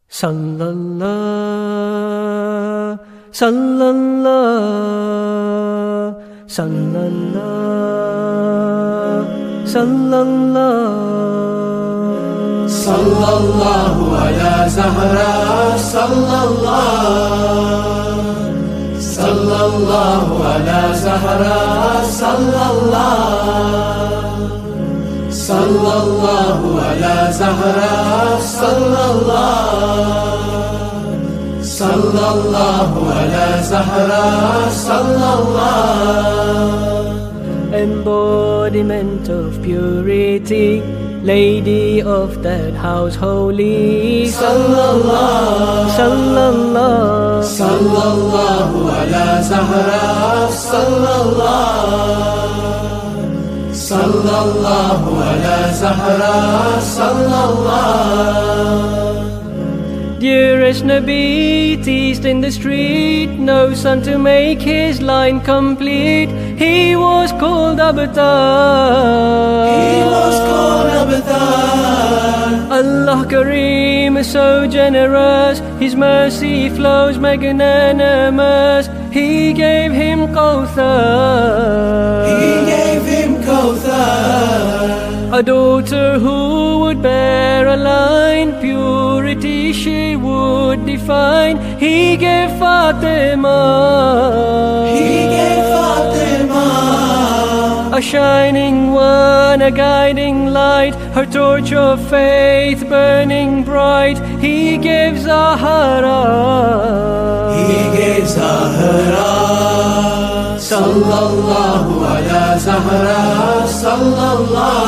Sallallahu, sallallahu, sallallahu, sallallahu. Sallallahu ala Zahra, sallallahu. Sallallahu ala Zahra, sallallahu. Sallallahu ala Zahra, sallallahu. Sallallahu ala Zahra, sallallahu. Embodiment of purity, Lady of that house holy. Sallallahu, sallallahu, sallallahu ala Zahra, sallallahu. Sallallahu ala Zahra, sallallahu. Dearest Nabi, teased in the street, no son to make his line complete. He was called Abtar. He was called Abtar. Allah Kareem is so generous, His mercy flows magnanimous. He gave him Kawthar. He gave him Kawthar. A daughter who would bear a line, purity she would define. He gave Fatima. He gave Fatima. A shining one, a guiding light, her torch of faith burning bright. He gave Zahra. He gave Zahra. Sallallahu ala Zahra, sallallahu.